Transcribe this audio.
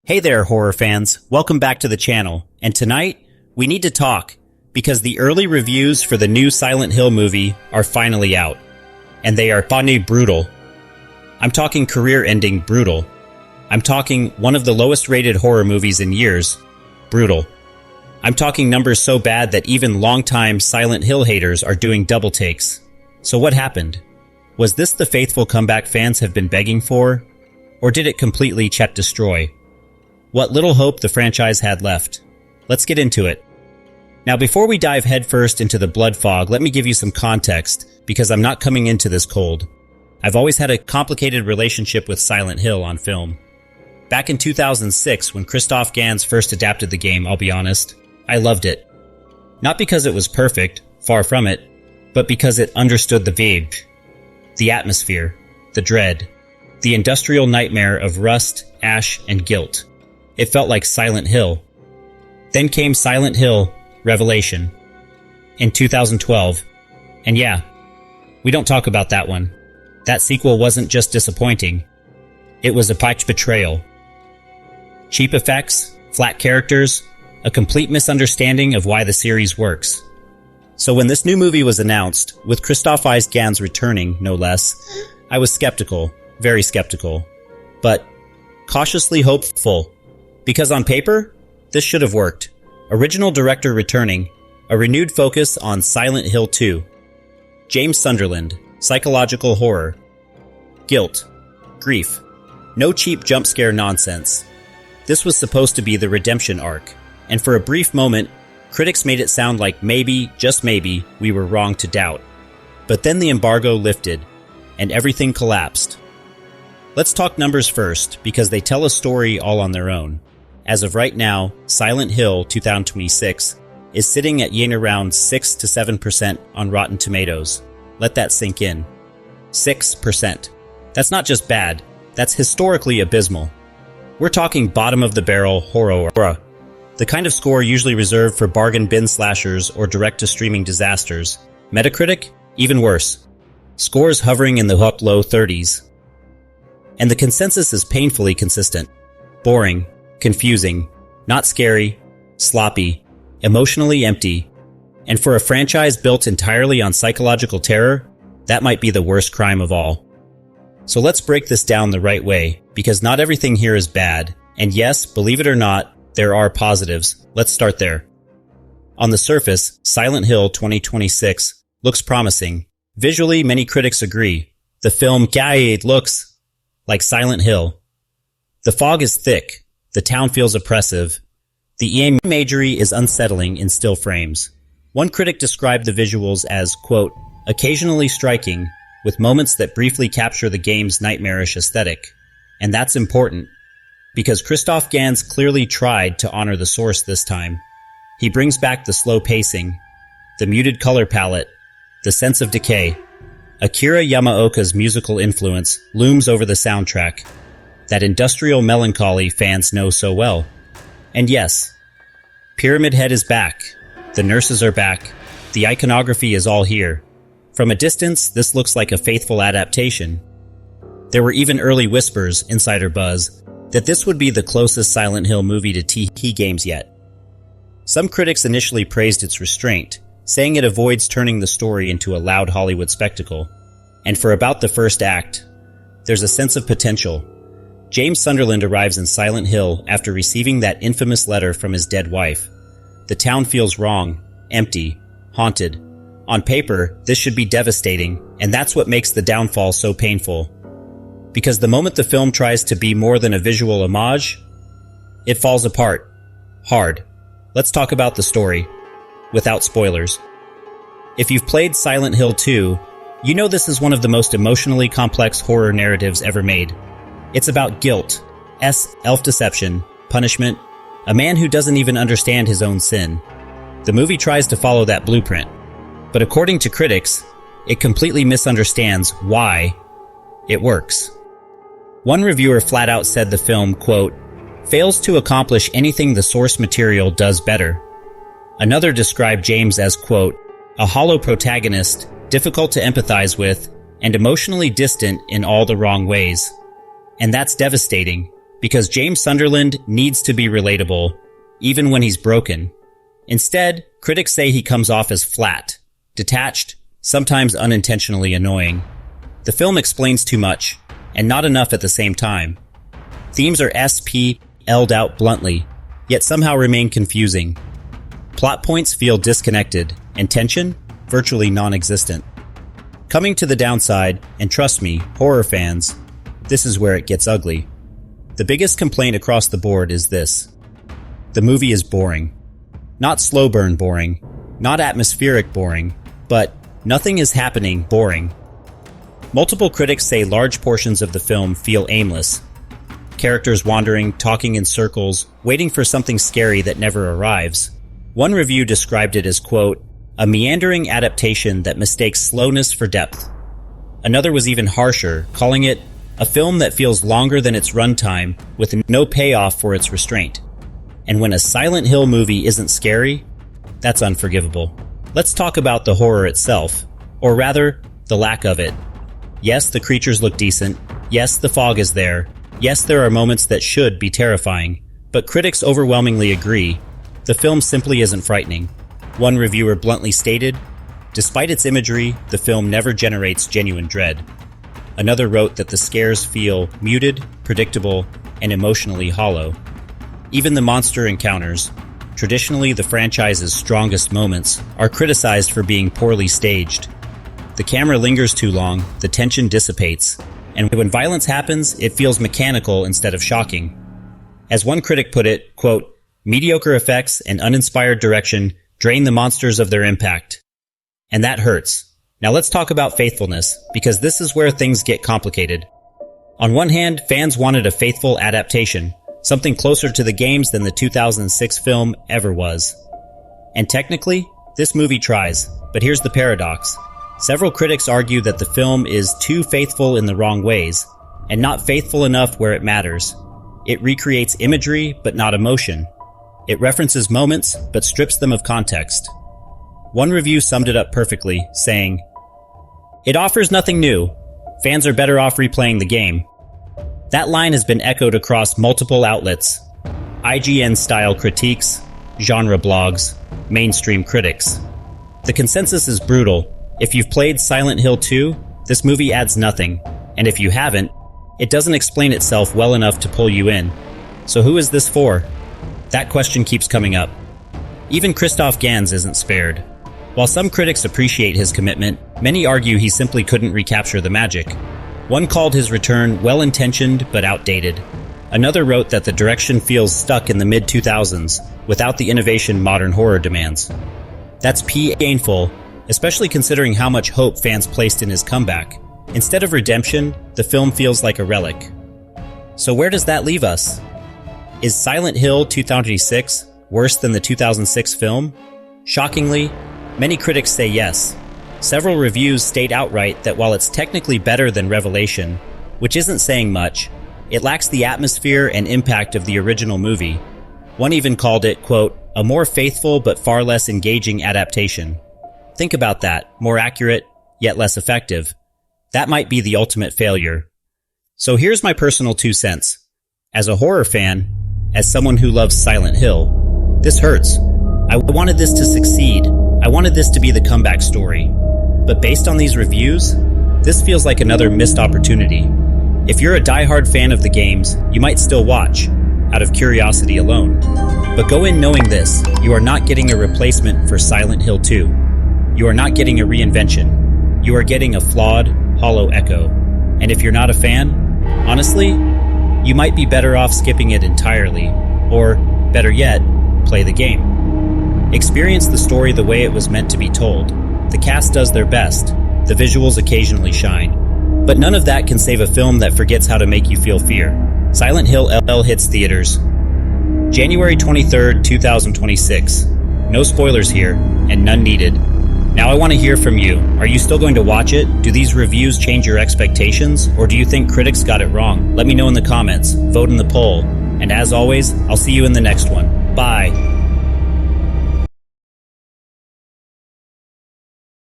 Hey there, horror fans. Welcome back to the channel. And tonight, we need to talk because the early reviews for the new Silent Hill movie are finally out. And they are funny brutal. I'm talking career-ending brutal. I'm talking one of the lowest-rated horror movies in years. Brutal. I'm talking numbers so bad that even longtime Silent Hill haters are doing double takes. So what happened? Was this the faithful comeback fans have been begging for? Or did it completely Chet destroy? What little hope the franchise had left. Let's get into it. Now, before we dive headfirst into the blood fog, let me give you some context, because I'm not coming into this cold. I've always had a complicated relationship with Silent Hill on film. Back in 2006, when Christoph Gans first adapted the game, I'll be honest, I loved it. Not because it was perfect, far from it, but because it understood the vibe, the atmosphere, the dread, the industrial nightmare of rust, ash, and guilt. It felt like Silent Hill. Then came Silent Hill Revelation in 2012. And yeah, we don't talk about that one. That sequel wasn't just disappointing. It was a patch betrayal. Cheap effects, flat characters, a complete misunderstanding of why the series works. So when this new movie was announced, with Christoph Gans returning, no less, I was skeptical, very skeptical, but cautiously hopeful. Because on paper, this should have worked. Original director returning, a renewed focus on Silent Hill 2. James Sunderland, psychological horror. Guilt. Grief. No cheap jump scare nonsense. This was supposed to be the redemption arc, and for a brief moment, critics made it sound like maybe, just maybe, we were wrong to doubt. But then the embargo lifted, and everything collapsed. Let's talk numbers first, because they tell a story all on their own. As of right now, Silent Hill 2026 is sitting at around 6 to 7% on Rotten Tomatoes. Let that sink in. 6%. That's not just bad, that's historically abysmal. We're talking bottom-of-the-barrel horror. The kind of score usually reserved for bargain bin slashers or direct-to-streaming disasters. Metacritic? Even worse. Scores hovering in the low 30s. And the consensus is painfully consistent. Boring. Confusing, not scary, sloppy, emotionally empty, and for a franchise built entirely on psychological terror, that might be the worst crime of all. So let's break this down the right way, because not everything here is bad, and yes, believe it or not, there are positives. Let's start there. On the surface, Silent Hill 2026 looks promising. Visually, many critics agree. The film looks like Silent Hill. The fog is thick. The town feels oppressive. The imagery is unsettling in still frames. One critic described the visuals as, quote, occasionally striking, with moments that briefly capture the game's nightmarish aesthetic. And that's important, because Christoph Gans clearly tried to honor the source this time. He brings back the slow pacing, the muted color palette, the sense of decay. Akira Yamaoka's musical influence looms over the soundtrack, that industrial melancholy fans know so well. And yes, Pyramid Head is back, the nurses are back, the iconography is all here. From a distance, this looks like a faithful adaptation. There were even early whispers, insider buzz, that this would be the closest Silent Hill movie to TT games yet. Some critics initially praised its restraint, saying it avoids turning the story into a loud Hollywood spectacle. And for about the first act, there's a sense of potential. James Sunderland arrives in Silent Hill after receiving that infamous letter from his dead wife. The town feels wrong, empty, haunted. On paper, this should be devastating, and that's what makes the downfall so painful. Because the moment the film tries to be more than a visual homage, it falls apart. Hard. Let's talk about the story, without spoilers. If you've played Silent Hill 2, you know this is one of the most emotionally complex horror narratives ever made. It's about guilt, self-deception, punishment, a man who doesn't even understand his own sin. The movie tries to follow that blueprint, but according to critics, it completely misunderstands why it works. One reviewer flat out said the film, quote, fails to accomplish anything the source material does better. Another described James as, quote, a hollow protagonist, difficult to empathize with, and emotionally distant in all the wrong ways. And that's devastating, because James Sunderland needs to be relatable, even when he's broken. Instead, critics say he comes off as flat, detached, sometimes unintentionally annoying. The film explains too much, and not enough at the same time. Themes are SPL'd out bluntly, yet somehow remain confusing. Plot points feel disconnected, and tension virtually non-existent. Coming to the downside, and trust me, horror fans, this is where it gets ugly. The biggest complaint across the board is this. The movie is boring. Not slow burn boring, not atmospheric boring, but nothing is happening boring. Multiple critics say large portions of the film feel aimless. Characters wandering, talking in circles, waiting for something scary that never arrives. One review described it as, quote, a meandering adaptation that mistakes slowness for depth. Another was even harsher, calling it a film that feels longer than its runtime with no payoff for its restraint. And when a Silent Hill movie isn't scary, that's unforgivable. Let's talk about the horror itself, or rather, the lack of it. Yes, the creatures look decent. Yes, the fog is there. Yes, there are moments that should be terrifying. But critics overwhelmingly agree, the film simply isn't frightening. One reviewer bluntly stated, despite its imagery, the film never generates genuine dread. Another wrote that the scares feel muted, predictable, and emotionally hollow. Even the monster encounters, traditionally the franchise's strongest moments, are criticized for being poorly staged. The camera lingers too long, the tension dissipates, and when violence happens, it feels mechanical instead of shocking. As one critic put it, quote, mediocre effects and uninspired direction drain the monsters of their impact. And that hurts. Now let's talk about faithfulness, because this is where things get complicated. On one hand, fans wanted a faithful adaptation, something closer to the games than the 2006 film ever was. And technically, this movie tries, but here's the paradox. Several critics argue that the film is too faithful in the wrong ways, and not faithful enough where it matters. It recreates imagery, but not emotion. It references moments, but strips them of context. One review summed it up perfectly, saying, it offers nothing new. Fans are better off replaying the game. That line has been echoed across multiple outlets. IGN-style critiques, genre blogs, mainstream critics. The consensus is brutal. If you've played Silent Hill 2, this movie adds nothing. And if you haven't, it doesn't explain itself well enough to pull you in. So who is this for? That question keeps coming up. Even Christoph Gans isn't spared. While some critics appreciate his commitment, many argue he simply couldn't recapture the magic. One called his return well-intentioned but outdated. Another wrote that the direction feels stuck in the mid-2000s, without the innovation modern horror demands. That's painful, especially considering how much hope fans placed in his comeback. Instead of redemption, the film feels like a relic. So where does that leave us? Is Silent Hill 2006 worse than the 2006 film? Shockingly, many critics say yes. Several reviews state outright that while it's technically better than Revelation, which isn't saying much, it lacks the atmosphere and impact of the original movie. One even called it, quote, a more faithful but far less engaging adaptation. Think about that, more accurate, yet less effective. That might be the ultimate failure. So here's my personal 2 cents. As a horror fan, as someone who loves Silent Hill, this hurts. I wanted this to succeed. I wanted this to be the comeback story. But based on these reviews, this feels like another missed opportunity. If you're a diehard fan of the games, you might still watch, out of curiosity alone. But go in knowing this, you are not getting a replacement for Silent Hill 2. You are not getting a reinvention. You are getting a flawed, hollow echo. And if you're not a fan, honestly, you might be better off skipping it entirely, or, better yet, play the game. Experience the story the way it was meant to be told. The cast does their best. The visuals occasionally shine. But none of that can save a film that forgets how to make you feel fear. Silent Hill LL hits theaters January 23rd, 2026. No spoilers here, and none needed. Now I want to hear from you. Are you still going to watch it? Do these reviews change your expectations? Or do you think critics got it wrong? Let me know in the comments. Vote in the poll. And as always, I'll see you in the next one. Bye.